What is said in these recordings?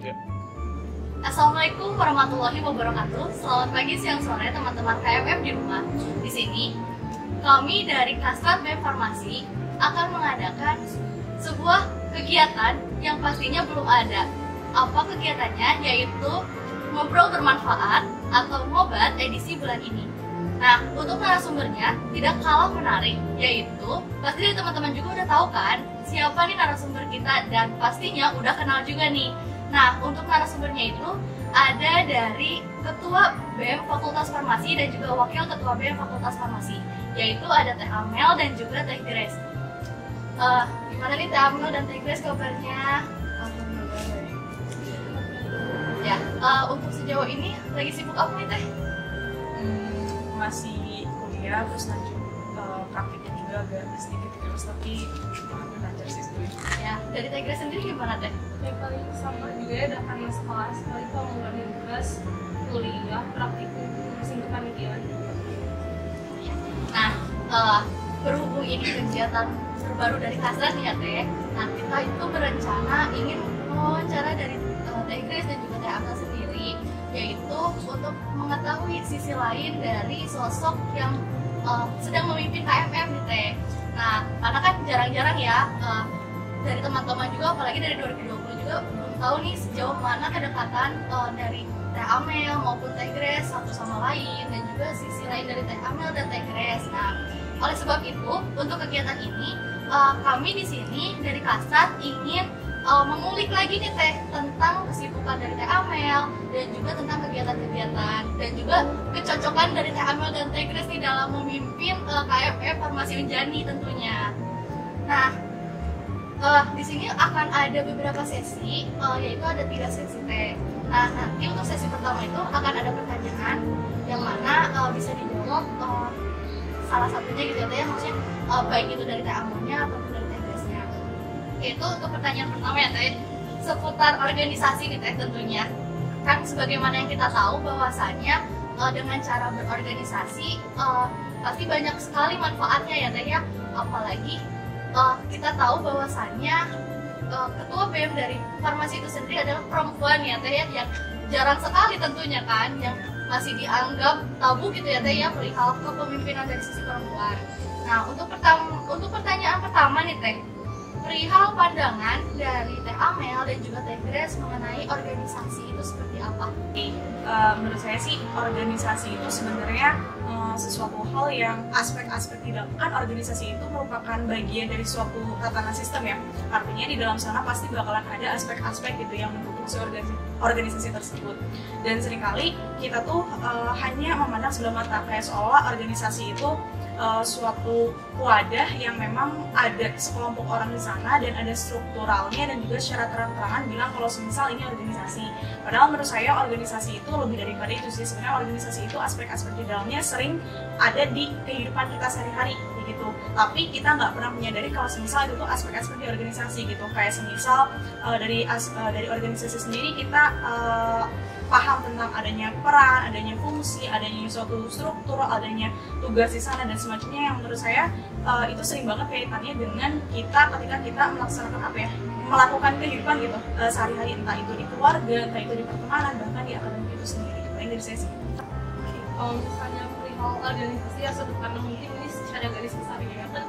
juga. Assalamualaikum warahmatullahi wabarakatuh. Selamat pagi, siang, sore teman-teman KMF di rumah. Di sini kami dari Kasrat BEM Farmasi akan mengadakan sebuah kegiatan yang pastinya belum ada. Apa kegiatannya? Yaitu Ngobrol Bermanfaat atau Ngobat edisi bulan ini. Nah, untuk narasumbernya tidak kalah menarik, yaitu pasti dari teman-teman juga udah tahu kan siapa nih narasumber kita, dan pastinya udah kenal juga nih. Nah, untuk narasumbernya itu ada dari Ketua BEM Fakultas Farmasi dan juga Wakil Ketua BEM Fakultas Farmasi, yaitu ada Teh Amel dan juga Teh Grace. Gimana nih Teh Amel dan Teh Grace kabarnya? Ya, untuk sejauh ini lagi sibuk apa nih Teh? Masih kuliah, terus lanjut praktiknya juga agak sedikit terus, tapi hampir lancar sih sebenarnya. Ya, dari Teh Grace sendiri gimana Teh? Ya paling sama juga ya, udah karena sekolah sekali kalau ngulangin tugas kuliah praktikum mesin kepanitiaan. Nah, berhubung ini kegiatan terbaru dari Kasrat nih ya Teh. Nah, kita itu berencana ingin wawancara dari Teh Grace dan juga Teh Amel sendiri, yaitu untuk mengetahui sisi lain dari sosok yang sedang memimpin KMF nih Teh. Nah, karena kan jarang-jarang ya dari teman-teman juga, apalagi dari 2020 juga belum tahu nih sejauh mana kedekatan dari Teh Amel maupun Teh Grace satu sama lain, dan juga sisi lain dari Teh Amel dan Teh Grace. Nah, oleh sebab itu untuk kegiatan ini kami di sini dari Kasrat ingin mengulik lagi nih Teh tentang kesibukan dari Teh Amel dan juga tentang kegiatan-kegiatan dan juga kecocokan dari Teh Amel dan Teh Grace nih dalam memimpin KMF Farmasi Unjani tentunya. Nah, di sini akan ada beberapa sesi, yaitu ada 3 sesi Teh. Nah, nanti untuk sesi pertama itu akan ada pertanyaan yang mana bisa dijawab salah satunya gitu ya Teh, maksudnya baik itu dari Teh Amelnya ataupun dari Teh Grace-nya. Yaitu untuk pertanyaan pertama ya Teh, seputar organisasi nih Teh tentunya. Kan sebagaimana yang kita tahu bahwasannya dengan cara berorganisasi pasti banyak sekali manfaatnya ya Teh ya. Apalagi kita tahu bahwasannya Ketua BEM dari farmasi itu sendiri adalah perempuan ya Teh ya, yang jarang sekali tentunya kan, yang masih dianggap tabu gitu ya Teh ya perihal kepemimpinan dari sisi perempuan. Nah, untuk pertanyaan pertama nih Teh, perihal pandangan dari Teh Amel dan juga Teh Grace mengenai organisasi itu seperti apa? Menurut saya sih organisasi itu sebenarnya sesuatu hal yang aspek-aspek di dalam, kan organisasi itu merupakan bagian dari suatu tatanan sistem ya. Artinya di dalam sana pasti bakalan ada aspek-aspek gitu yang mendukung si organisasi tersebut. Dan seringkali kita tuh hanya memandang sebelah mata, kayak seolah organisasi itu suatu wadah yang memang ada sekelompok orang di sana dan ada strukturalnya dan juga secara terang-terangan bilang kalau semisal ini organisasi. Padahal menurut saya organisasi itu lebih daripada itu sih. Sebenarnya organisasi itu aspek-aspek di dalamnya sering ada di kehidupan kita sehari-hari gitu. Tapi kita nggak pernah menyadari kalau semisal itu tuh aspek-aspek di organisasi gitu. Kayak semisal dari organisasi sendiri kita paham tentang adanya peran, adanya fungsi, adanya suatu struktur, adanya tugas di sana dan semacamnya, yang menurut saya itu sering banget kaitannya dengan kita ketika kita melaksanakan apa ya, melakukan kehidupan gitu sehari-hari, entah itu di keluarga, entah itu di pertemanan, bahkan di akademik itu sendiri. Paling dari saya sih. Kalau misalnya perihal organisasi ya sederhana mungkin ini secara garis besarnya ya kan,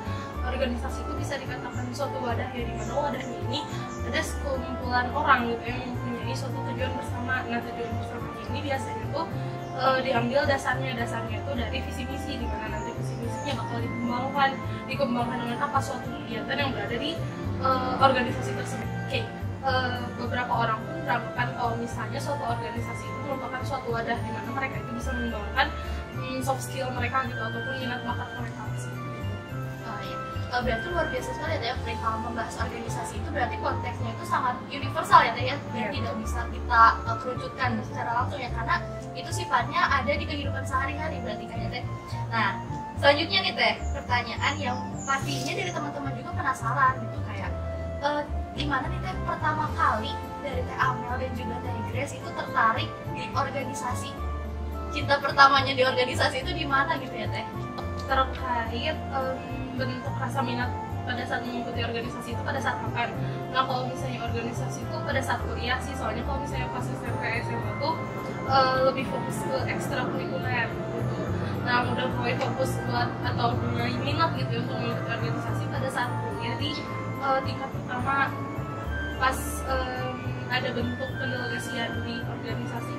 organisasi itu bisa dikatakan suatu wadah ya, di mana wadahnya ini ada sekumpulan orang gitu yang mempunyai suatu tujuan bersama. Nah, tujuan bersama ini biasanya tuh diambil dasarnya itu dari visi misi, di mana nanti visi misinya bakal dikembangkan dengan apa suatu kegiatan yang berada di organisasi tersebut. Oke, beberapa orang pun meragukan kalau misalnya suatu organisasi itu merupakan suatu wadah di mana mereka itu bisa mengembangkan soft skill mereka gitu ataupun minat bakat mereka sih. Ya, berarti luar biasa sekali ya Teh, perihal membahas organisasi itu berarti konteksnya itu sangat universal ya Teh ya, dan tidak bisa kita kerucutkan secara langsung ya, karena itu sifatnya ada di kehidupan sehari-hari berarti kan ya Teh. Nah, selanjutnya nih Teh, pertanyaan yang pastinya dari teman-teman juga penasaran gitu, kayak gimana nih Teh pertama kali dari Teh Amel dan juga Teh Grace itu tertarik di organisasi? Cinta pertamanya di organisasi itu di mana gitu ya Teh? Terkait bentuk rasa minat pada saat mengikuti organisasi itu pada saat kapan? Nah kalau misalnya organisasi itu pada saat kuliah sih, soalnya kalau misalnya pas SMP SMA tuh lebih fokus ke ekstrakurikuler gitu. Nah udah mulai fokus buat atau mulai minat gitu ya untuk mengikuti organisasi pada saat kuliah di tingkat pertama pas ada bentuk pendelegasian di organisasi.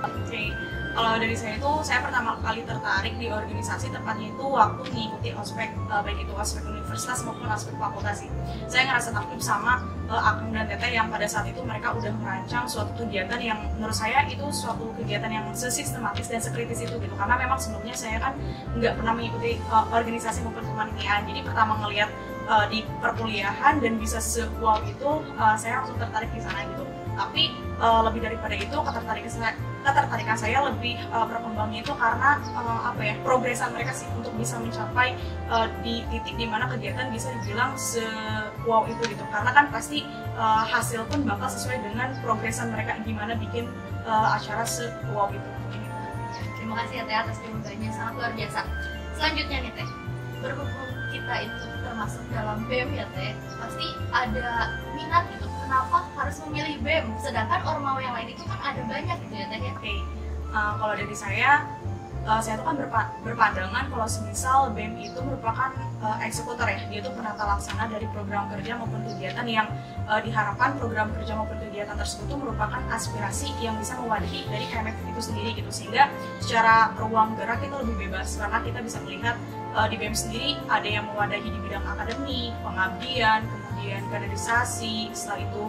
Oke, kalau dari saya itu, saya pertama kali tertarik di organisasi tepatnya itu waktu mengikuti ospek, baik itu ospek universitas maupun ospek fakultas. Saya ngerasa takjub sama Akang dan Teteh yang pada saat itu mereka udah merancang suatu kegiatan yang menurut saya itu suatu kegiatan yang sesistematis dan sekritis itu gitu. Karena memang sebelumnya saya kan nggak pernah mengikuti organisasi maupun kepanitiaan. Jadi pertama ngelihat di perkuliahan dan bisa se-wow itu, saya langsung tertarik di sana gitu. Tapi lebih daripada itu ketertarikan saya lebih berkembangnya itu karena progresan mereka sih untuk bisa mencapai di titik dimana kegiatan bisa dibilang se-wow itu gitu. Karena kan pasti hasil pun bakal sesuai dengan progresan mereka gimana bikin acara se-wow itu. Terima kasih ya Teh atas jawabannya, sangat luar biasa. Selanjutnya nih Teh, berhubung kita itu termasuk dalam BEM ya Teh, pasti ada minat gitu. Kenapa harus memilih BEM? Sedangkan ormawa yang lain itu kan ada banyak gitu ya Teh ya. Oke, kalau dari saya tuh kan berpandangan kalau semisal BEM itu merupakan eksekutor ya, dia itu penata laksana dari program kerja maupun kegiatan yang diharapkan program kerja maupun kegiatan tersebut itu merupakan aspirasi yang bisa mewadahi dari KMF itu sendiri gitu, sehingga secara ruang gerak itu lebih bebas karena kita bisa melihat di BEM sendiri ada yang mewadahi di bidang akademik, pengabdian, kemudian kaderisasi, setelah itu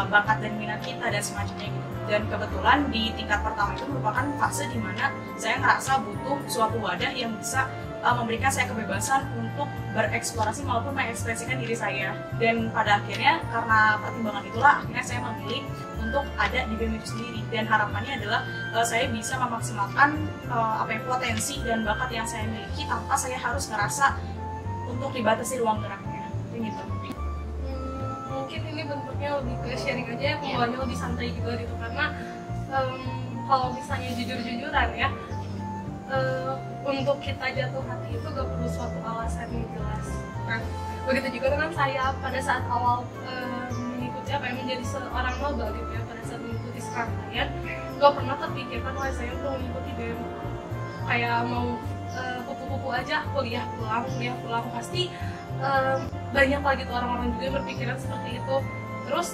bakat dan minat kita dan semacamnya gitu. Dan kebetulan di tingkat pertama itu merupakan fase di mana saya ngerasa butuh suatu wadah yang bisa memberikan saya kebebasan untuk bereksplorasi maupun mengekspresikan diri saya. Dan pada akhirnya karena pertimbangan itulah akhirnya saya memilih untuk ada di BEM itu sendiri. Dan harapannya adalah saya bisa memaksimalkan potensi dan bakat yang saya miliki tanpa saya harus ngerasa untuk dibatasi ruang geraknya. Gitu. Mungkin ini bentuknya lebih ke sharing aja ya, pembawanya lebih santai juga gitu, karena kalau misalnya jujur-jujuran ya, untuk kita jatuh hati itu gak perlu suatu alasan yang jelas. Nah, begitu juga dengan saya pada saat awal mengikuti menjadi seorang maba gitu ya, pada saat mengikuti serangkaian gak pernah terpikirkan oleh saya untuk mengikuti BEM. Kayak mau kupu-kupu aja, kuliah pulang pasti banyak lagi tuh orang-orang juga yang berpikiran seperti itu. Terus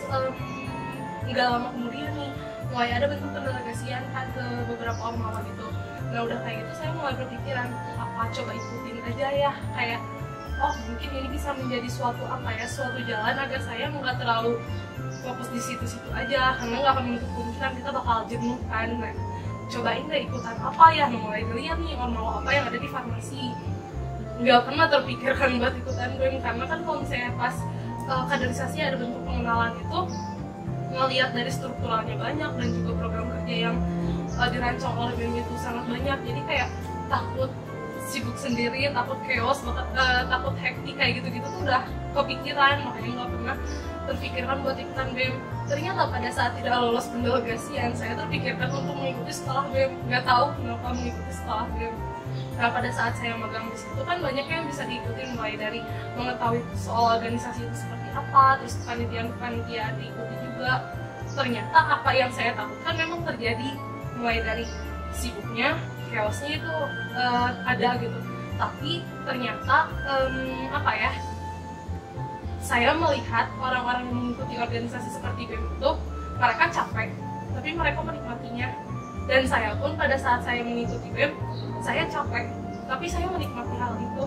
nggak lama kemudian nih mulai ada bentuk pendelegasian kan ke beberapa ormawa gitu. Nah udah kayak gitu saya mulai berpikiran apa coba ikutin aja ya, kayak oh mungkin ini bisa menjadi suatu suatu jalan agar saya nggak terlalu fokus di situ-situ aja, karena nggak akan menutup kemungkinan kita bakal jenuh kan. Nah cobain deh ikutan apa ya, mulai dilihat nih ormawa apa yang ada di farmasi. Nggak pernah terpikirkan buat ikutan BEM, karena kan kalau misalnya pas kaderisasi ada bentuk pengenalan itu ngelihat dari strukturalnya banyak dan juga program kerja yang dirancang oleh BEM itu sangat banyak, jadi kayak takut sibuk sendiri, takut chaos, takut hektik kayak gitu-gitu tuh udah kepikiran, makanya nggak pernah terpikirkan buat ikutan BEM. Ternyata pada saat tidak lolos pendelegasian saya terpikirkan untuk mengikuti sekolah BEM, nggak tahu kenapa mengikuti sekolah BEM. Nah pada saat saya magang di situ kan banyak yang bisa diikuti, mulai dari mengetahui soal organisasi itu seperti apa, terus kepanitiaan diikuti juga. Ternyata apa yang saya takutkan memang terjadi, mulai dari sibuknya, chaosnya itu ada gitu. Tapi ternyata saya melihat orang-orang yang mengikuti organisasi seperti BEM itu mereka capek, tapi mereka menikmatinya. Dan saya pun pada saat saya mengikuti BEM, saya capek, tapi saya menikmati hal itu.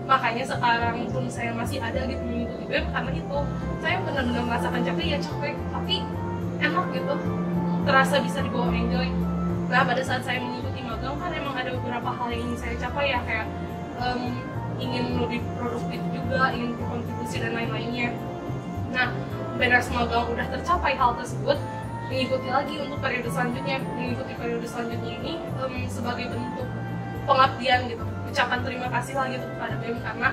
Makanya sekarang pun saya masih ada gitu mengikuti BEM, karena itu saya benar-benar merasakan capek ya capek, tapi enak gitu, terasa bisa dibawa enjoy. Nah pada saat saya mengikuti magang kan emang ada beberapa hal yang ingin saya capai ya, kayak ingin lebih produktif juga, ingin berkontribusi dan lain-lainnya. Nah beres magang udah tercapai hal tersebut, mengikuti lagi untuk periode selanjutnya. Mengikuti periode selanjutnya ini sebagai bentuk pengabdian gitu, ucapan terima kasih lah gitu kepada BEM karena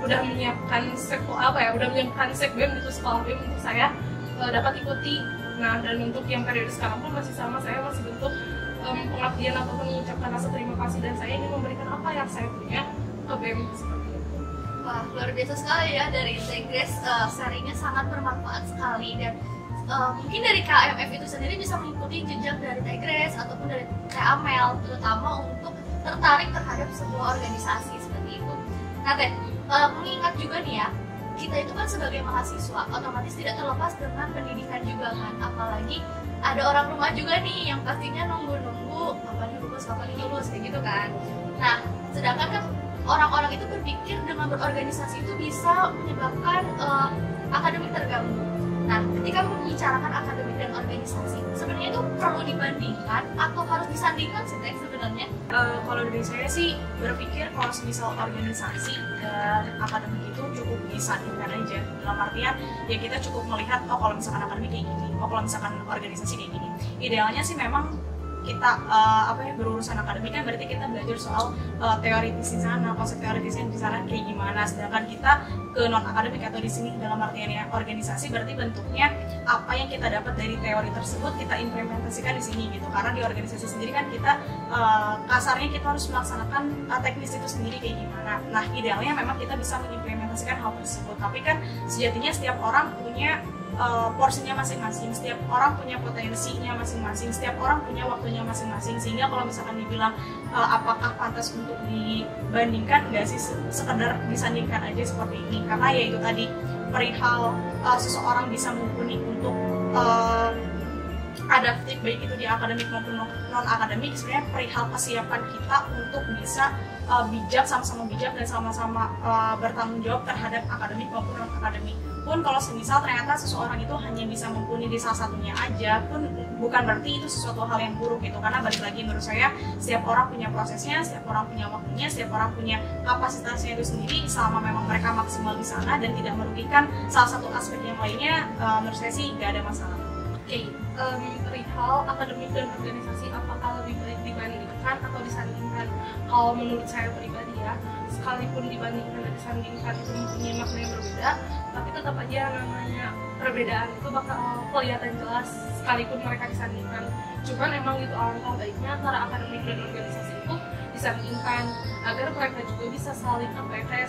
udah menyiapkan sek BEM gitu, sekolah BEM untuk saya dapat ikuti. Nah dan untuk yang periode sekarang pun masih sama, saya masih bentuk pengabdian ataupun mengucapkan rasa terima kasih, dan saya ingin memberikan apa yang saya punya ke BEM seperti itu. Wah, luar biasa sekali ya dari Teh Grace, sharingnya sangat bermanfaat sekali. Dan mungkin dari KMF itu sendiri bisa mengikuti jejak dari Teh Grace ataupun dari Teh Amel, terutama untuk tertarik terhadap sebuah organisasi seperti itu. Nah Teh, mengingat juga nih ya, kita itu kan sebagai mahasiswa otomatis tidak terlepas dengan pendidikan juga kan, apalagi ada orang rumah juga nih yang pastinya nunggu-nunggu kapan lulus kayak gitu kan. Nah, sedangkan kan orang-orang itu berpikir dengan berorganisasi itu bisa menyebabkan akademik terganggu. Nah, ketika membicarakan akademik dan organisasi, sebenarnya itu perlu dibandingkan atau harus disandingkan sih Teh sebenarnya? Kalau dari saya sih berpikir kalau misal organisasi dan akademik itu cukup disandingkan aja. Dalam artian ya kita cukup melihat kalau misalkan akademik kayak gini, kalau misalkan organisasi kayak gini. Idealnya sih memang kita berurusan akademik kan berarti kita belajar soal teoritis di sana, konsep teoritisnya di sana kayak gimana. Sedangkan kita ke non akademik atau di sini dalam artiannya organisasi berarti bentuknya apa yang kita dapat dari teori tersebut kita implementasikan di sini gitu. Karena di organisasi sendiri kan kita kasarnya kita harus melaksanakan teknis itu sendiri kayak gimana. Nah, idealnya memang kita bisa mengimplementasikan hal tersebut. Tapi kan sejatinya setiap orang punya porsinya masing-masing, setiap orang punya potensinya masing-masing, setiap orang punya waktunya masing-masing. Sehingga kalau misalkan dibilang apakah pantas untuk dibandingkan, nggak sih, sekedar disandingkan aja seperti ini. Karena ya itu tadi perihal seseorang bisa mumpuni untuk adaptif baik itu di akademik maupun non akademik, sebenarnya perihal kesiapan kita untuk bisa bijak, sama-sama bijak dan sama-sama bertanggung jawab terhadap akademik maupun non akademik. Pun kalau semisal ternyata seseorang itu hanya bisa mumpuni di salah satunya aja, pun bukan berarti itu sesuatu hal yang buruk gitu. Karena balik lagi menurut saya setiap orang punya prosesnya, setiap orang punya waktunya, setiap orang punya kapasitasnya itu sendiri. Selama memang mereka maksimal di sana dan tidak merugikan salah satu aspek yang lainnya, menurut saya sih nggak ada masalah. Oke, perihal akademik dan organisasi apakah lebih baik dibandingkan atau disandingkan? Kalau menurut saya pribadi ya, sekalipun dibandingkan dan disandingkan itu mempunyai makna yang berbeda, tapi tetap aja namanya perbedaan itu bakal kelihatan jelas sekalipun mereka disandingkan. Cuman emang gitu alangkah baiknya antara akademik dan organisasi itu disandingkan agar mereka juga bisa saling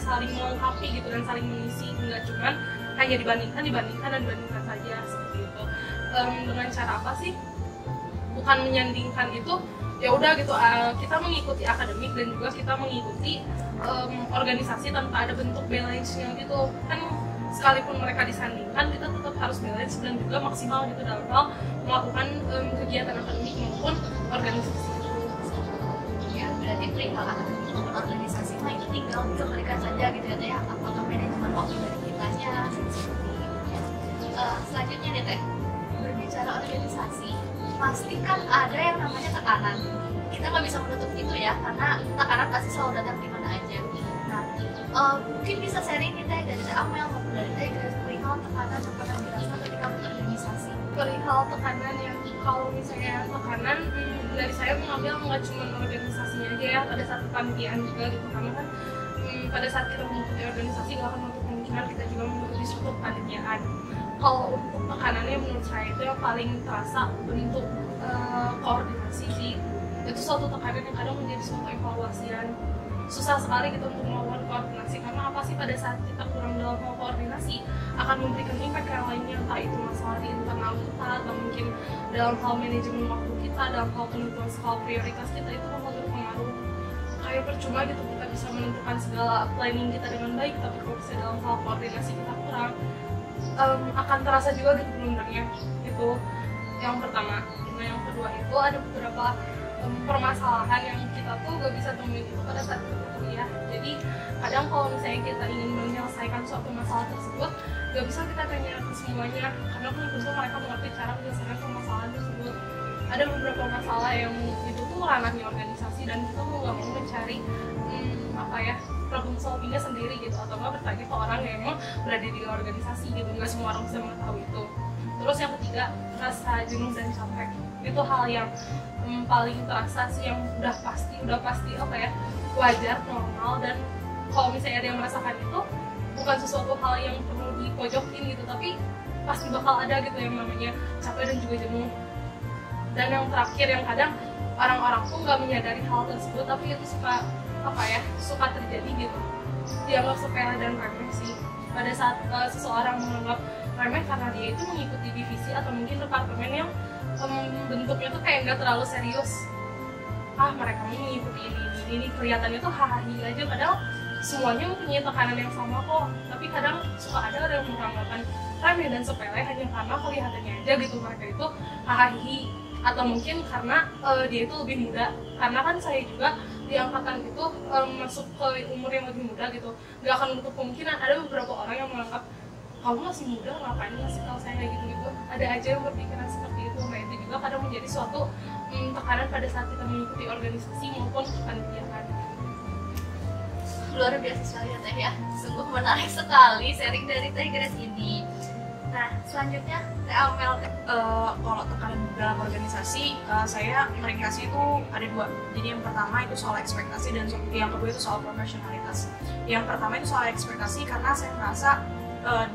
saling melengkapi gitu dan saling mengisi, enggak cuman hanya dibandingkan saja seperti itu. Dengan cara apa sih? Bukan menyandingkan itu ya udah gitu, kita mengikuti akademik dan juga kita mengikuti organisasi tanpa ada bentuk balance-nya gitu kan. Sekalipun mereka disandingkan, kita tetap harus balance dan juga maksimal gitu dalam hal melakukan kegiatan akademik maupun organisasi. Ya, berarti perihal akademik maupun organisasi mah itu tinggal dikembalikan saja gitu ya Teh, apakah manajemen waktu dari kitanya seperti itu ya. Selanjutnya nih Teh, berbicara organisasi pasti kan ada yang namanya tekanan. Kita nggak bisa menutup itu ya, karena tekanan pasti selalu datang di mana aja. Nah, mungkin bisa sharing nih Teh dari Teh Amel maupun dari Teh Grace perihal tekanan yang pernah dirasa ketika berorganisasi. Perihal tekanan yang kalau misalnya tekanan dari saya mengambil nggak cuma organisasinya aja ya, pada saat kepanitiaan juga gitu, karena kan pada saat kita mengikuti organisasi nggak akan menutup kemungkinan kita juga mengikuti suatu kepanitiaan. Kalau untuk tekanannya menurut saya itu yang paling terasa bentuk koordinasi sih. Itu suatu tekanan yang kadang menjadi suatu evaluasian. Susah sekali gitu untuk melakukan koordinasi, karena apa sih pada saat kita kurang dalam hal koordinasi akan memberikan impact yang lainnya, entah itu masalah di internal kita atau mungkin dalam hal manajemen waktu kita, dalam hal penentuan skala prioritas kita, itu bakal berpengaruh. Kayak percuma gitu kita bisa menentukan segala planning kita dengan baik, tapi kalau misalnya dalam hal koordinasi kita kurang, akan terasa juga gitu blundernya. Itu yang pertama. Nah, yang kedua itu ada beberapa permasalahan yang kita tuh gak bisa temuin itu pada saat kita kuliah. Jadi kadang kalau misalnya kita ingin menyelesaikan suatu masalah tersebut, gak bisa kita tanya ke semuanya, karena belum tentu mereka mengerti cara menyelesaikan permasalahan tersebut. Ada beberapa masalah yang itu tuh ranahnya organisasi dan kita mau gak mau mencari problem solvingnya sendiri gitu, atau nggak bertanya ke orang yang emang berada di organisasi gitu. Nggak semua orang bisa mengetahui itu. Terus yang ketiga, rasa jenuh dan capek. Itu hal yang paling terasa sih, yang udah pasti wajar, normal, dan kalau misalnya ada yang merasakan itu bukan sesuatu hal yang perlu dipojokin gitu, tapi pasti bakal ada gitu yang namanya capek dan juga jenuh. Dan yang terakhir, yang kadang orang-orang tuh nggak menyadari hal tersebut, tapi itu suka terjadi gitu. dianggap sepele dan remeh sih. Pada saat seseorang menganggap remeh karena dia itu mengikuti divisi atau mungkin departemen yang bentuknya tuh kayak nggak terlalu serius. Mereka mengikuti ini kelihatannya tuh hahaha aja, padahal semuanya mempunyai tekanan yang sama kok. Tapi kadang suka ada orang yang menganggapkan remeh dan sepele hanya karena kelihatannya aja gitu, mereka itu hahaha, atau mungkin karena dia itu lebih muda. Karena kan saya juga di angkatan itu masuk ke umur yang lebih muda gitu, nggak akan menutup kemungkinan ada beberapa orang yang menganggap kamu masih muda, ngapain ngasih tahu saya gitu. Ada aja yang berpikiran seperti itu. Nah itu juga kadang menjadi suatu tekanan pada saat kita mengikuti organisasi maupun kepanitiaan. Luar biasa sekali ya Teh ya, sungguh menarik sekali sharing dari Teh Grace ini. Nah selanjutnya Teh Amel, kalau tekanan dalam organisasi, saya meringkasnya itu ada 2. Jadi yang pertama itu soal ekspektasi dan yang kedua itu soal profesionalitas. Yang pertama itu soal ekspektasi karena saya merasa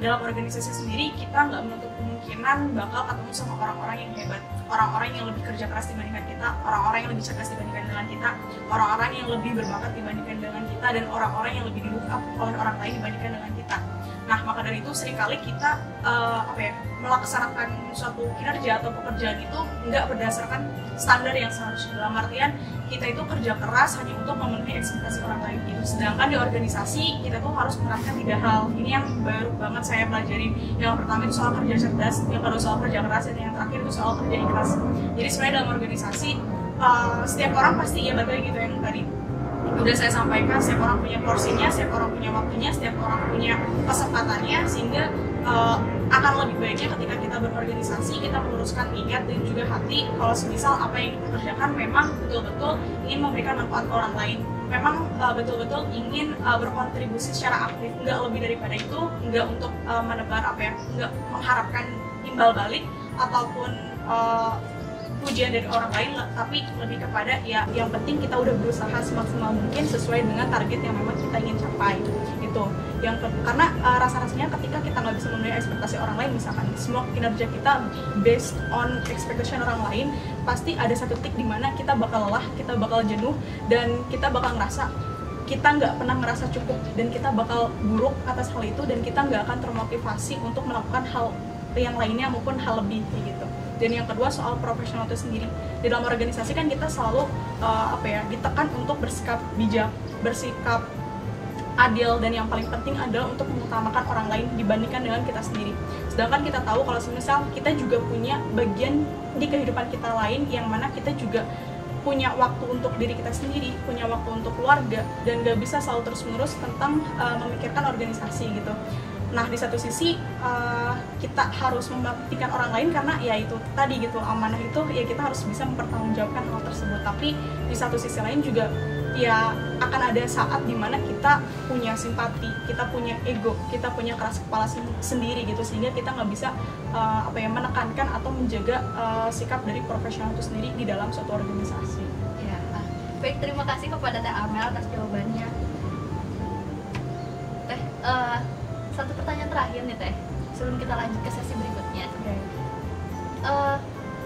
dalam organisasi sendiri kita nggak menutup kemungkinan bakal ketemu sama orang-orang yang hebat, orang-orang yang lebih kerja keras dibandingkan kita, orang-orang yang lebih cerdas dibandingkan dengan kita, orang-orang yang lebih berbakat dibandingkan dengan kita, dan orang-orang yang lebih di-look up oleh orang lain dibandingkan dengan kita. Nah maka dari itu seringkali kita melaksanakan suatu kinerja atau pekerjaan itu nggak berdasarkan standar yang seharusnya. Dalam artian kita itu kerja keras hanya untuk memenuhi ekspektasi orang lain gitu. Sedangkan di organisasi kita tuh harus menerapkan 3 hal. Ini yang baru banget saya pelajari. Yang pertama itu soal kerja cerdas, yang kedua soal kerja keras, dan yang terakhir itu soal kerja ikhlas. Jadi sebenarnya dalam organisasi setiap orang pasti ya balik gitu yang tadi udah saya sampaikan, setiap orang punya porsinya, setiap orang punya waktunya, setiap orang punya kesempatannya, sehingga akan lebih baiknya ketika kita berorganisasi kita meluruskan niat dan juga hati kalau semisal apa yang kita kerjakan memang betul-betul ingin memberikan manfaat ke orang lain, memang betul-betul ingin berkontribusi secara aktif, nggak lebih daripada itu, nggak untuk menebar nggak mengharapkan imbal balik ataupun pujian dari orang lain, tapi lebih kepada ya yang penting kita udah berusaha semaksimal mungkin sesuai dengan target yang memang kita ingin capai itu. Karena rasa-rasanya ketika kita nggak bisa memenuhi ekspektasi orang lain, misalkan semua kinerja kita based on expectation orang lain, pasti ada satu titik di mana kita bakal lelah, kita bakal jenuh, dan kita bakal ngerasa kita nggak pernah ngerasa cukup, dan kita bakal buruk atas hal itu, dan kita nggak akan termotivasi untuk melakukan hal yang lainnya maupun hal lebih gitu. Dan yang kedua soal profesional itu sendiri. Di dalam organisasi kan kita selalu ditekan untuk bersikap bijak, bersikap adil, dan yang paling penting adalah untuk mengutamakan orang lain dibandingkan dengan kita sendiri. Sedangkan kita tahu kalau semisal kita juga punya bagian di kehidupan kita lain yang mana kita juga punya waktu untuk diri kita sendiri, punya waktu untuk keluarga, dan gak bisa selalu terus-menerus tentang memikirkan organisasi gitu. Nah di satu sisi kita harus membaktikan orang lain karena ya itu tadi gitu, amanah itu ya kita harus bisa mempertanggungjawabkan hal tersebut. Tapi di satu sisi lain juga ya akan ada saat dimana kita punya simpati, kita punya ego, kita punya keras kepala sendiri gitu, sehingga kita nggak bisa menekankan atau menjaga sikap dari profesional itu sendiri di dalam suatu organisasi. Ya, baik, terima kasih kepada Teh Amel atas jawabannya. Teh, satu pertanyaan terakhir nih Teh, sebelum kita lanjut ke sesi berikutnya.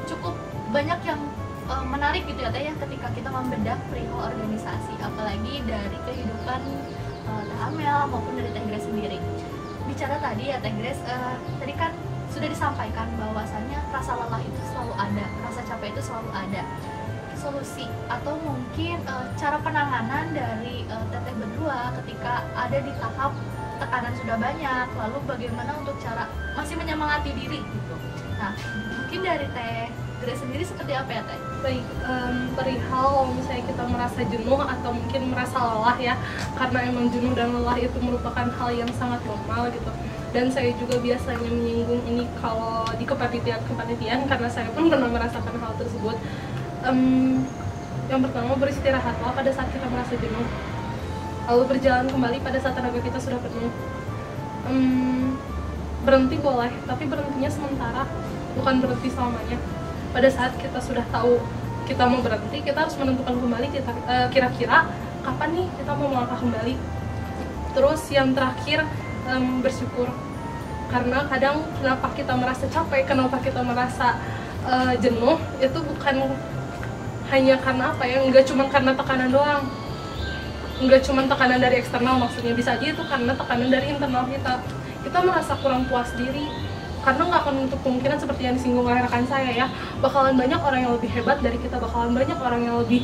Cukup banyak yang menarik gitu ya Teh ya, ketika kita membedah perihal organisasi, apalagi dari kehidupan Teh Amel maupun dari Teh Grace sendiri. Bicara tadi ya Teh Grace, tadi kan sudah disampaikan bahwasannya rasa lelah itu selalu ada, rasa capek itu selalu ada. Solusi atau mungkin cara penanganan dari Teteh berdua ketika ada di tahap tekanan sudah banyak, lalu bagaimana untuk cara masih menyemangati diri gitu. Nah, mungkin dari Teh Grace sendiri seperti apa ya Teh? Baik, perihal misalnya kita merasa jenuh atau mungkin merasa lelah ya, karena emang jenuh dan lelah itu merupakan hal yang sangat normal gitu. Dan saya juga biasanya menyinggung ini kalau di kepanitiaan karena saya pun pernah merasakan hal tersebut. Yang pertama, beristirahatlah pada saat kita merasa jenuh, lalu berjalan kembali pada saat tenaga kita sudah penuh. Berhenti boleh, tapi berhentinya sementara, bukan berhenti selamanya. Pada saat kita sudah tahu kita mau berhenti, kita harus menentukan kembali kira-kira kapan nih kita mau melangkah kembali. Terus yang terakhir, bersyukur, karena kadang kenapa kita merasa capek, kenapa kita merasa jenuh, itu bukan hanya karena nggak cuma karena tekanan doang, nggak cuma tekanan dari eksternal, maksudnya bisa aja itu karena tekanan dari internal kita merasa kurang puas diri, karena nggak akan untuk kemungkinan seperti yang disinggung oleh rekan saya ya, bakalan banyak orang yang lebih hebat dari kita, bakalan banyak orang yang lebih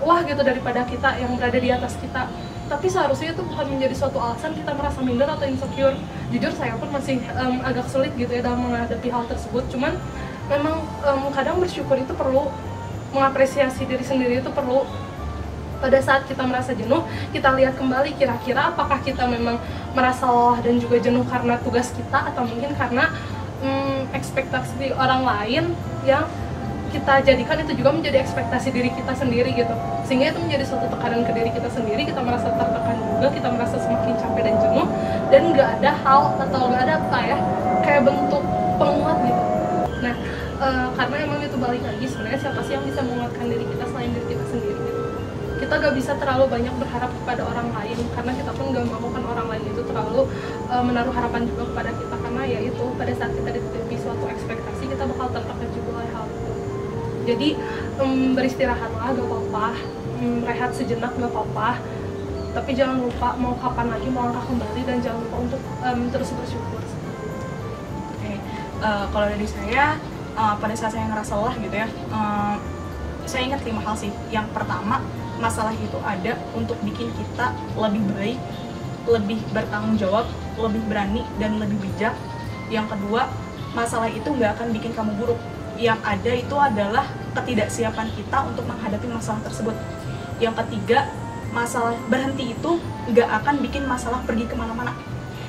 wah gitu daripada kita yang berada di atas kita. Tapi seharusnya itu bukan menjadi suatu alasan kita merasa minder atau insecure. Jujur saya pun masih agak sulit gitu ya dalam menghadapi hal tersebut. Cuman memang kadang bersyukur itu perlu, mengapresiasi diri sendiri itu perlu. Pada saat kita merasa jenuh, kita lihat kembali kira-kira apakah kita memang merasa lelah dan juga jenuh karena tugas kita, atau mungkin karena ekspektasi orang lain yang kita jadikan itu juga menjadi ekspektasi diri kita sendiri gitu, sehingga itu menjadi suatu tekanan ke diri kita sendiri. Kita merasa tertekan juga, kita merasa semakin capek dan jenuh, dan nggak ada hal atau nggak ada apa ya kayak bentuk penguat gitu. Nah karena emang itu balik lagi, sebenarnya siapa sih yang bisa menguatkan diri kita selain diri kita sendiri gitu. Kita gak bisa terlalu banyak berharap kepada orang lain, karena kita pun gak mau kan orang lain itu terlalu menaruh harapan juga kepada kita, karena ya itu pada saat kita ditutupi suatu ekspektasi, kita bakal tertekan juga oleh hal itu. Jadi beristirahatlah gak apa-apa, rehat sejenak gak apa-apa, tapi jangan lupa mau kapan lagi melangkah kembali, dan jangan lupa untuk terus bersyukur. Oke, kalau dari saya pada saat saya ngerasa lelah gitu ya, saya ingat 5 hal sih. Yang pertama, masalah itu ada untuk bikin kita lebih baik, lebih bertanggung jawab, lebih berani, dan lebih bijak. Yang kedua, masalah itu nggak akan bikin kamu buruk. Yang ada itu adalah ketidaksiapan kita untuk menghadapi masalah tersebut. Yang ketiga, masalah berhenti itu nggak akan bikin masalah pergi kemana-mana.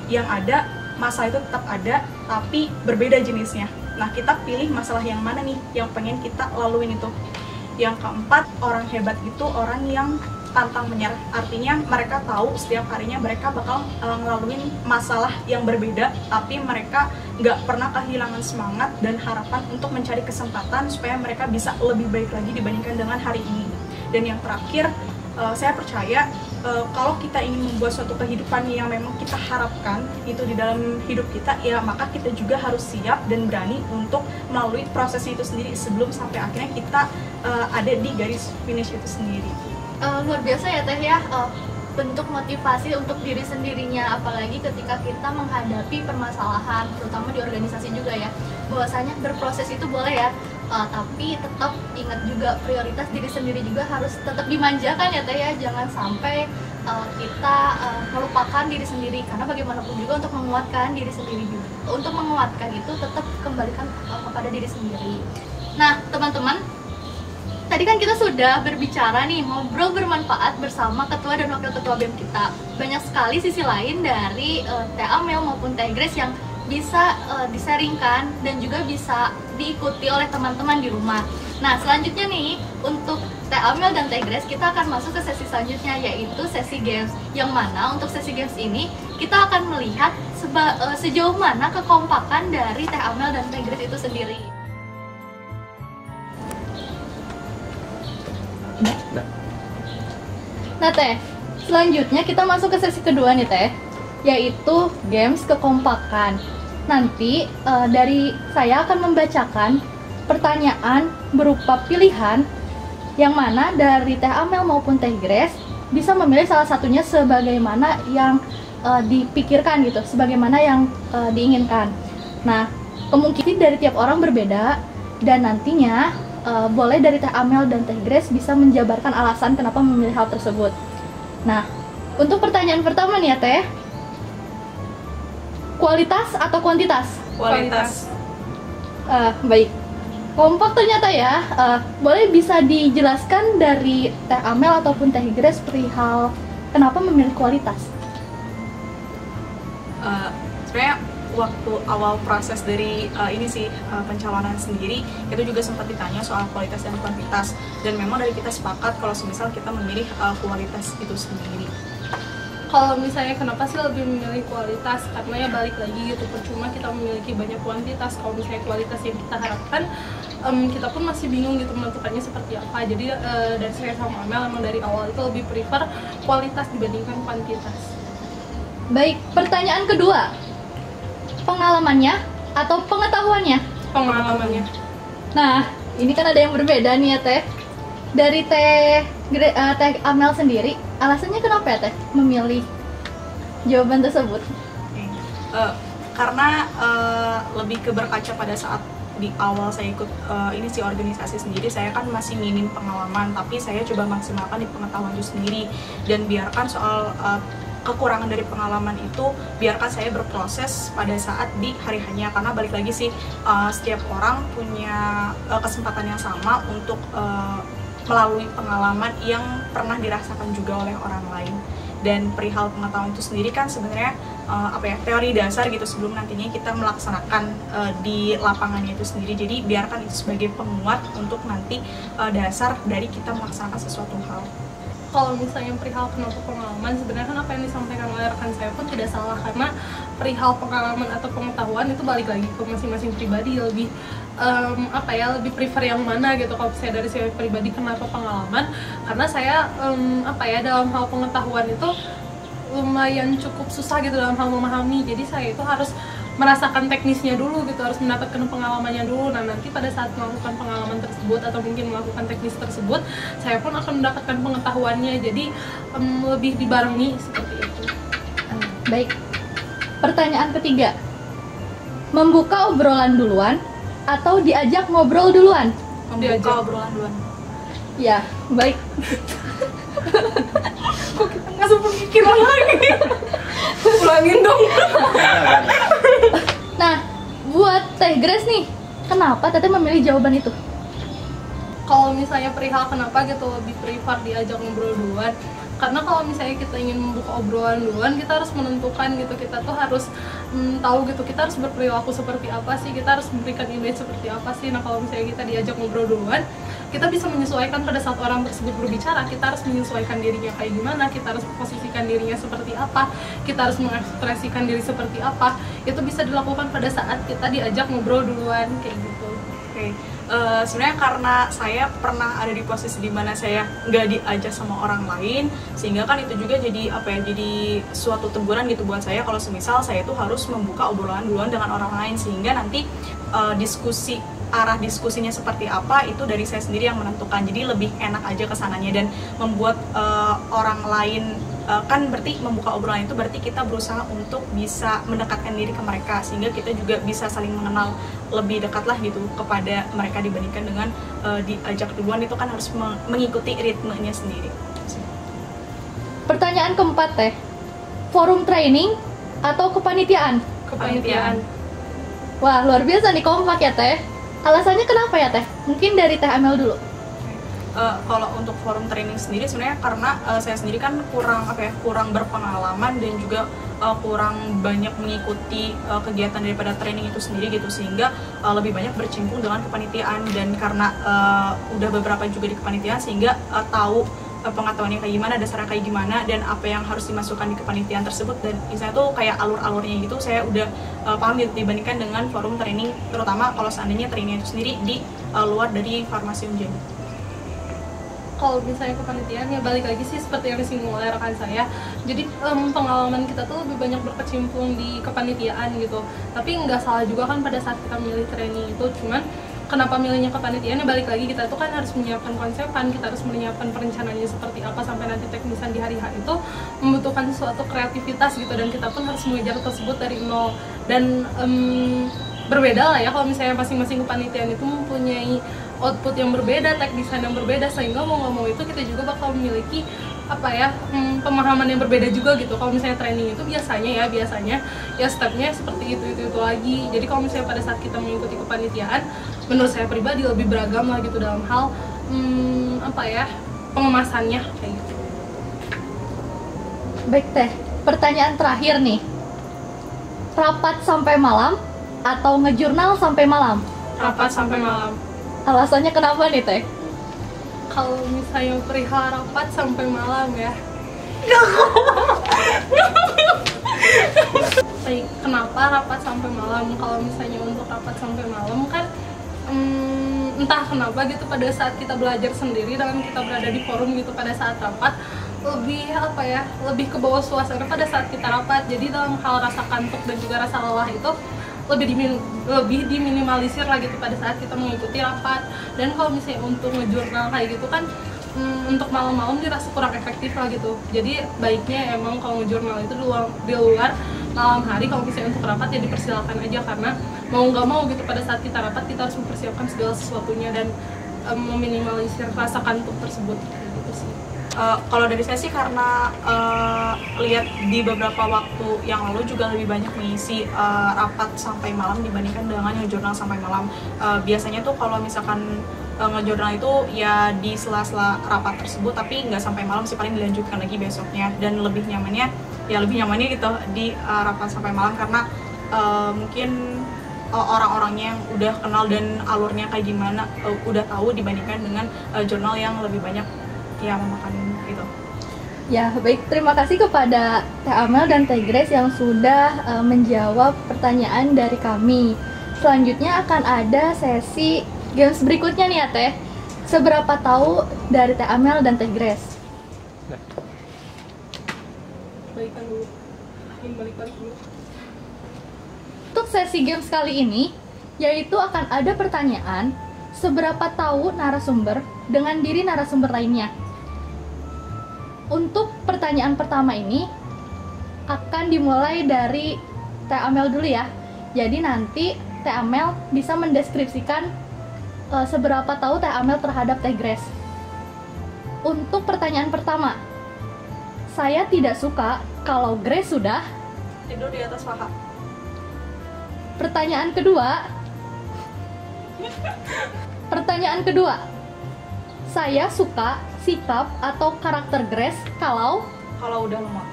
Yang ada, masalah itu tetap ada, tapi berbeda jenisnya. Nah, kita pilih masalah yang mana nih yang pengen kita laluin itu. Yang keempat, orang hebat itu orang yang pantang menyerah. Artinya mereka tahu setiap harinya mereka bakal ngelaluin masalah yang berbeda, tapi mereka nggak pernah kehilangan semangat dan harapan untuk mencari kesempatan supaya mereka bisa lebih baik lagi dibandingkan dengan hari ini. Dan yang terakhir, saya percaya kalau kita ingin membuat suatu kehidupan yang memang kita harapkan itu di dalam hidup kita, ya maka kita juga harus siap dan berani untuk melalui proses itu sendiri sebelum sampai akhirnya kita ada di garis finish itu sendiri. Luar biasa ya Teh ya, bentuk motivasi untuk diri sendirinya, apalagi ketika kita menghadapi permasalahan, terutama di organisasi juga ya, bahwasanya berproses itu boleh ya, tapi tetap ingat juga prioritas diri sendiri juga harus tetap dimanjakan ya Teh ya, jangan sampai kita melupakan diri sendiri, karena bagaimanapun juga untuk menguatkan diri sendiri juga, untuk menguatkan itu tetap kembalikan kepada diri sendiri. Nah teman-teman, tadi kan kita sudah berbicara nih, ngobrol bermanfaat bersama ketua dan wakil ketua BEM kita. Banyak sekali sisi lain dari Teh Amel maupun Teh Grace yang bisa disaringkan dan juga bisa diikuti oleh teman-teman di rumah. Nah selanjutnya nih, untuk Teh Amel dan Teh Grace kita akan masuk ke sesi selanjutnya, yaitu sesi games. Yang mana untuk sesi games ini kita akan melihat sejauh mana kekompakan dari Teh Amel dan Teh Grace itu sendiri. Nah Teh, selanjutnya kita masuk ke sesi kedua nih Teh, yaitu games kekompakan. Nanti dari saya akan membacakan pertanyaan berupa pilihan, yang mana dari Teh Amel maupun Teh Grace bisa memilih salah satunya sebagaimana yang dipikirkan gitu, sebagaimana yang diinginkan. Nah, kemungkinan dari tiap orang berbeda, dan nantinya boleh dari Teh Amel dan Teh Grace bisa menjabarkan alasan kenapa memilih hal tersebut. Nah, untuk pertanyaan pertama nih ya Teh, kualitas atau kuantitas? Kualitas. Baik, kompak ternyata ya. Boleh bisa dijelaskan dari Teh Amel ataupun Teh Grace perihal kenapa memilih kualitas? Sebenarnya waktu awal proses dari ini sih pencalonan sendiri, itu juga sempat ditanya soal kualitas dan kuantitas, dan memang dari kita sepakat kalau semisal kita memilih kualitas itu sendiri. Kalau misalnya kenapa sih lebih memilih kualitas, karena ya balik lagi gitu, percuma kita memiliki banyak kuantitas kalau misalnya kualitas yang kita harapkan kita pun masih bingung gitu menentukannya seperti apa. Jadi dari saya sama Amel emang dari awal itu lebih prefer kualitas dibandingkan kuantitas. Baik, pertanyaan kedua, pengalamannya atau pengetahuannya? Pengalamannya. Nah, ini kan ada yang berbeda nih ya Teh. Dari Teh Amel sendiri, Alasannya kenapa ya Teh memilih jawaban tersebut? Karena lebih ke berkaca pada saat di awal saya ikut ini sih organisasi sendiri, saya kan masih minim pengalaman, tapi saya coba maksimalkan di pengetahuan itu sendiri, dan biarkan soal kekurangan dari pengalaman itu biarkan saya berproses pada saat di hari hanya, karena balik lagi sih setiap orang punya kesempatan yang sama untuk melalui pengalaman yang pernah dirasakan juga oleh orang lain. Dan perihal pengetahuan itu sendiri kan sebenarnya teori dasar gitu sebelum nantinya kita melaksanakan di lapangannya itu sendiri. Jadi biarkan itu sebagai penguat untuk nanti dasar dari kita melaksanakan sesuatu hal. Kalau misalnya perihal kenapa pengalaman, sebenarnya kan apa yang disampaikan oleh rekan saya pun tidak salah, karena perihal pengalaman atau pengetahuan itu balik lagi ke masing-masing pribadi, lebih lebih prefer yang mana gitu. Kalau saya dari saya pribadi, kenapa pengalaman, karena saya dalam hal pengetahuan itu lumayan cukup susah gitu dalam hal memahami, jadi saya itu harus merasakan teknisnya dulu gitu, harus mendapatkan pengalamannya dulu. Nah nanti pada saat melakukan pengalaman tersebut atau mungkin melakukan teknis tersebut, saya pun akan mendapatkan pengetahuannya, jadi lebih dibarengi seperti itu. Baik, pertanyaan ketiga, membuka obrolan duluan atau diajak ngobrol duluan? Membuka obrolan duluan. Ya, baik. Kok kita nggak sepemikiran lagi? Ulangin dong. Nah, buat Teh Grace nih, kenapa Teteh memilih jawaban itu? Kalau misalnya perihal kenapa gitu, lebih prefer diajak ngobrol duluan, karena kalau misalnya kita ingin membuka obrolan duluan, kita harus menentukan gitu, kita tuh harus tahu gitu, kita harus berperilaku seperti apa sih, kita harus memberikan image seperti apa sih. Nah kalau misalnya kita diajak ngobrol duluan, kita bisa menyesuaikan pada saat orang tersebut berbicara, kita harus menyesuaikan dirinya kayak gimana, kita harus posisikan dirinya seperti apa, kita harus mengekspresikan diri seperti apa. Itu bisa dilakukan pada saat kita diajak ngobrol duluan kayak gitu. Oke. Sebenarnya karena saya pernah ada di posisi dimana saya nggak diajak sama orang lain, sehingga kan itu juga jadi jadi suatu teguran gitu buat saya kalau semisal saya itu harus membuka obrolan duluan dengan orang lain, sehingga nanti arah diskusinya seperti apa itu dari saya sendiri yang menentukan, jadi lebih enak aja kesananya dan membuat orang lain kan berarti membuka obrolan itu berarti kita berusaha untuk bisa mendekatkan diri ke mereka, sehingga kita juga bisa saling mengenal lebih dekat lah gitu kepada mereka dibandingkan dengan diajak duluan, itu kan harus mengikuti ritmenya sendiri. Pertanyaan keempat Teh, forum training atau kepanitiaan? Kepanitiaan. Wah luar biasa nih, kompak ya Teh. Alasannya kenapa ya Teh? Mungkin dari Teh Amel dulu. Kalau untuk forum training sendiri sebenarnya karena saya sendiri kan kurang berpengalaman dan juga kurang banyak mengikuti kegiatan daripada training itu sendiri gitu, sehingga lebih banyak bercimpung dengan kepanitiaan, dan karena udah beberapa juga di kepanitiaan sehingga tahu pengetahuannya kayak gimana, dasarnya kayak gimana, dan apa yang harus dimasukkan di kepanitiaan tersebut, dan misalnya tuh kayak alur-alurnya gitu saya udah paham gitu dibandingkan dengan forum training, terutama kalau seandainya trainingnya itu sendiri di luar dari Farmasi Unjani. Kalau misalnya kepanitiaan ya balik lagi sih seperti yang disinggung oleh rekan saya, jadi pengalaman kita tuh lebih banyak berkecimpung di kepanitiaan gitu, tapi nggak salah juga kan pada saat kita milih training itu. Cuman kenapa milihnya kepanitiaan ya balik lagi, kita tuh kan harus menyiapkan konsepan, kita harus menyiapkan perencanaannya seperti apa sampai nanti teknisan di hari H itu membutuhkan suatu kreativitas gitu, dan kita pun harus mengejar tersebut dari nol. Dan berbeda lah ya kalau misalnya masing-masing kepanitiaan itu mempunyai output yang berbeda, teknisan yang berbeda, sehingga mau nggak mau itu kita juga bakal memiliki pemahaman yang berbeda juga gitu. Kalau misalnya training itu biasanya ya stepnya seperti itu lagi. Jadi kalau misalnya pada saat kita mengikuti kepanitiaan, menurut saya pribadi lebih beragam lah gitu dalam hal pengemasannya kayak gitu. Baik Teh, pertanyaan terakhir nih, rapat sampai malam atau ngejurnal sampai malam? Rapat sampai malam. Alasannya kenapa nih Teh? Kalau misalnya perihal rapat sampai malam ya, baik, kenapa rapat sampai malam? Kalau misalnya untuk rapat sampai malam kan entah kenapa gitu pada saat kita belajar sendiri dan kita berada di forum gitu pada saat rapat, lebih ke bawah suasana pada saat kita rapat. Jadi dalam hal rasa kantuk dan juga rasa lelah itu lebih diminimalisir lagi gitu pada saat kita mengikuti rapat. Dan kalau misalnya untuk ngejurnal kayak gitu kan untuk malam-malam dirasa kurang efektif lah gitu. Jadi baiknya emang kalau jurnal itu di luar malam hari. Kalau misalnya untuk rapat ya dipersilakan aja, karena mau nggak mau gitu pada saat kita rapat kita harus mempersiapkan segala sesuatunya dan meminimalisir rasa kantuk tersebut gitu sih. Kalau dari saya sih karena lihat di beberapa waktu yang lalu juga lebih banyak mengisi rapat sampai malam dibandingkan dengan yang jurnal sampai malam. Biasanya tuh kalau misalkan ngejurnal itu ya di sela-sela rapat tersebut, tapi nggak sampai malam sih, paling dilanjutkan lagi besoknya. Dan lebih nyamannya gitu di rapat sampai malam, karena mungkin orang-orangnya yang udah kenal dan alurnya kayak gimana udah tahu dibandingkan dengan jurnal yang lebih banyak ya memakan gitu. Ya, baik. Terima kasih kepada Teh Amel dan Teh Grace yang sudah menjawab pertanyaan dari kami. Selanjutnya akan ada sesi games berikutnya nih ya Teh. Seberapa tahu dari Teh Amel dan Teh Grace? Balikan dulu. Balik dulu. Untuk sesi games kali ini, yaitu akan ada pertanyaan seberapa tahu narasumber dengan diri narasumber lainnya. Untuk pertanyaan pertama ini akan dimulai dari Teh Amel dulu ya. Jadi nanti Teh Amel bisa mendeskripsikan seberapa tahu Teh Amel terhadap Teh Grace. Untuk pertanyaan pertama, saya tidak suka kalau Grace sudah Tidur di atas paha. Pertanyaan kedua, saya suka sikap atau karakter Grace kalau udah lemah.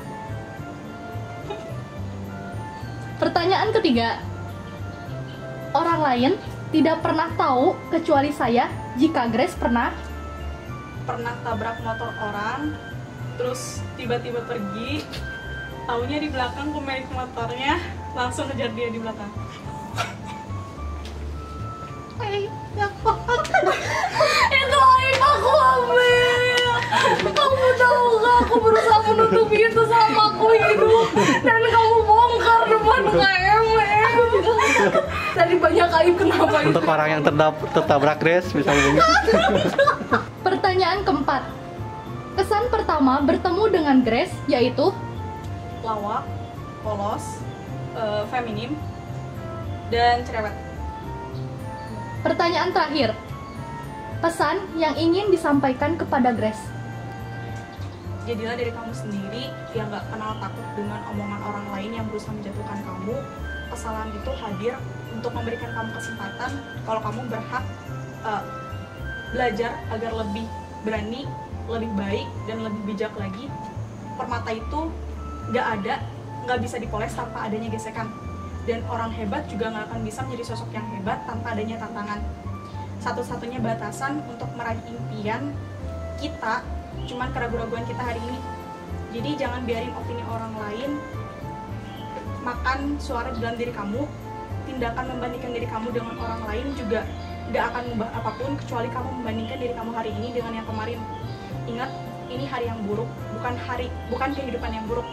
Pertanyaan ketiga, orang lain tidak pernah tahu kecuali saya jika Grace pernah tabrak motor orang, terus tiba-tiba pergi, taunya di belakang pemilik motornya langsung ngejar dia di belakang. Itu aib aku, Amel. Kamu tahu gak, aku berusaha menutupi itu sama aku hidup, dan kamu bongkar depan KMM. Tadi banyak aib, kenapa itu? Untuk orang yang tertabrak Grace misalnya begini. Pertanyaan keempat, kesan pertama bertemu dengan Grace yaitu Lawak, polos, feminim, dan cerewet. pertanyaan terakhir, pesan yang ingin disampaikan kepada Grace. Jadilah diri kamu sendiri yang gak kenal takut dengan omongan orang lain yang berusaha menjatuhkan kamu. Kesalahan itu hadir untuk memberikan kamu kesempatan kalau kamu berhak belajar agar lebih berani, lebih baik, dan lebih bijak lagi. Permata itu gak bisa dipoles tanpa adanya gesekan. Dan orang hebat juga gak akan bisa menjadi sosok yang hebat tanpa adanya tantangan. Satu-satunya batasan untuk meraih impian kita cuman keraguan-raguan kita hari ini. Jadi jangan biarin opini orang lain makan suara di dalam diri kamu. Tindakan membandingkan diri kamu dengan orang lain juga gak akan mengubah apapun kecuali kamu membandingkan diri kamu hari ini dengan yang kemarin. Ingat, ini hari yang buruk, bukan kehidupan yang buruk.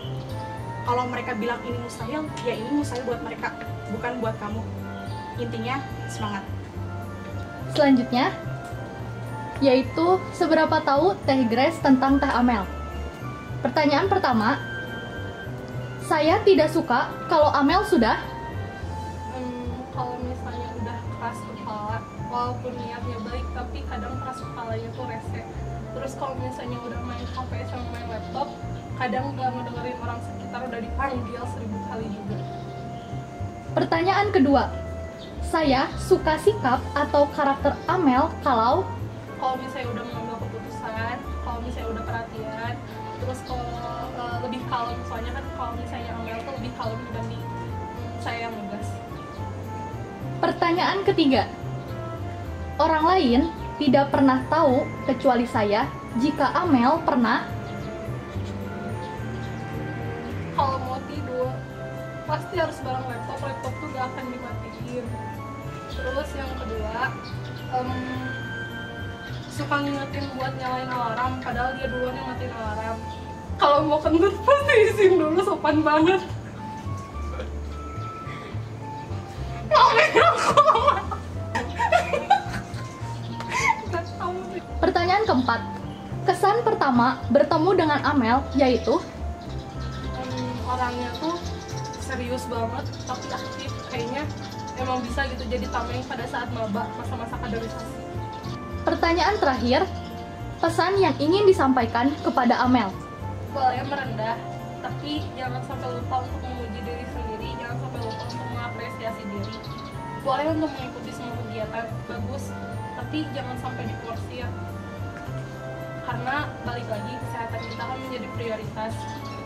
Kalau mereka bilang ini mustahil, ya ini mustahil buat mereka, bukan buat kamu. Intinya, semangat. Selanjutnya, yaitu seberapa tahu Teh Grace tentang Teh Amel. Pertanyaan pertama, saya tidak suka kalau Amel sudah Kalau misalnya udah keras kepala, walaupun niatnya baik tapi kadang keras kepalanya tuh rese. Terus kalau misalnya udah main HP sama main laptop, kadang gak ngedengerin orang sekitar, udah dipanggil 1000 kali juga. Pertanyaan kedua, saya suka sikap atau karakter Amel kalau Misalnya udah mengambil keputusan, kalau misalnya udah perhatian, terus kalau lebih kalem, soalnya kan kalau misalnya Amel tuh lebih kalem dibanding saya yang ngegas. Pertanyaan ketiga, orang lain tidak pernah tahu kecuali saya jika Amel pernah Kalau mau tidur pasti harus bareng laptop tuh gak akan dimatiin. Terus yang kedua, suka ngingetin buat nyalain alarm padahal dia duluan yang matiin alarm. Kalau mau kentut pasti izin dulu, sopan banget. Pertanyaan keempat, Kesan pertama bertemu dengan Amel yaitu Orangnya tuh serius banget tapi aktif, kayaknya emang bisa gitu jadi tameng pada saat maba masa-masa kaderisasi. pertanyaan terakhir, pesan yang ingin disampaikan kepada Amel. Boleh merendah, tapi jangan sampai lupa untuk memuji diri sendiri, jangan sampai lupa untuk mengapresiasi diri. Boleh untuk mengikuti semua kegiatan, bagus, tapi jangan sampai diporsir. Karena balik lagi, kesehatan kita kan menjadi prioritas.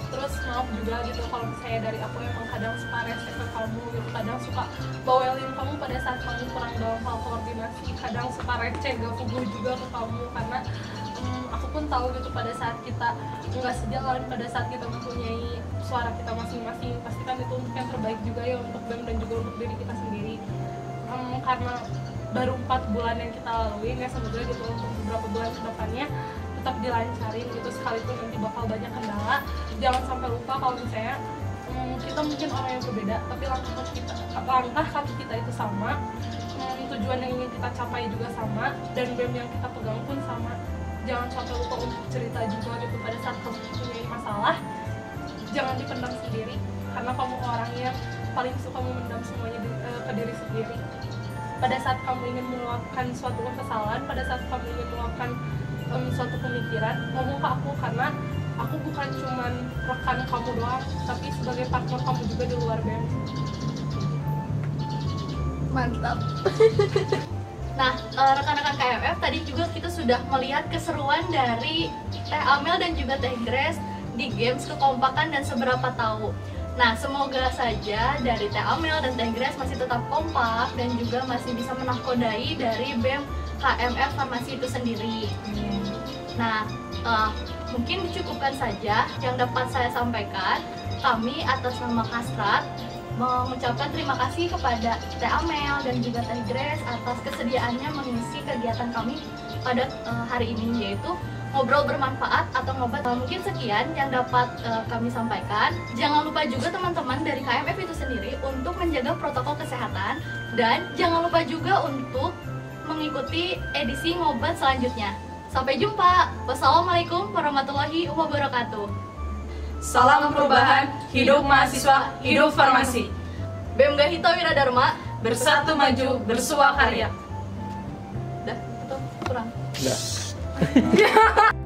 Terus maaf juga gitu kalau saya dari aku emang kadang suka rese ke kamu gitu, kadang suka bawelin kamu pada saat kamu kurang dalam hal koordinasi, kadang suka receh gak fuguh juga ke kamu karena aku pun tahu gitu pada saat kita nggak sejalan, pada saat kita mempunyai suara kita masing-masing, pasti kan itu untuk yang terbaik juga ya untuk BEM dan juga untuk diri kita sendiri. Karena baru 4 bulan yang kita lalui, ya semoga gitu untuk beberapa bulan kedepannya tetap dilancarin gitu, sekalipun nanti bakal banyak kendala. Jangan sampai lupa kalau misalnya kita mungkin orang yang berbeda, tapi langkah kaki kita itu sama, tujuan yang ingin kita capai juga sama, dan BEM yang kita pegang pun sama. Jangan sampai lupa untuk cerita juga gitu pada saat kamu punya masalah. Jangan dipendam sendiri, karena kamu orang yang paling suka memendam semuanya ke diri sendiri. Pada saat kamu ingin meluapkan suatu kesalahan, pada saat kamu ingin meluapkan suatu pemikiran, ngomong ke aku, karena aku bukan cuman rekan kamu doang, tapi sebagai partner kamu juga di luar BEM. Mantap. Nah, rekan-rekan KMF, tadi juga kita sudah melihat keseruan dari Teh Amel dan juga Teh Grace di games kekompakan dan seberapa tahu. Nah, semoga saja dari Teh Amel dan Teh Grace masih tetap kompak dan juga masih bisa menakodai dari BEM KMF Farmasi itu sendiri. Nah, mungkin dicukupkan saja yang dapat saya sampaikan. Kami atas nama Kastrat mengucapkan terima kasih kepada Teh Amel dan juga Teh Grace atas kesediaannya mengisi kegiatan kami pada hari ini, yaitu ngobrol bermanfaat atau ngobat. Mungkin sekian yang dapat kami sampaikan. Jangan lupa juga teman-teman dari KMF itu sendiri untuk menjaga protokol kesehatan, dan jangan lupa juga untuk mengikuti edisi ngobat selanjutnya. Sampai jumpa. Wassalamualaikum warahmatullahi wabarakatuh. Salam perubahan, hidup mahasiswa, hidup farmasi. BEM Gahito Wiradharma, Bersatu maju, bersuah karya. Udah, itu kurang. Enggak.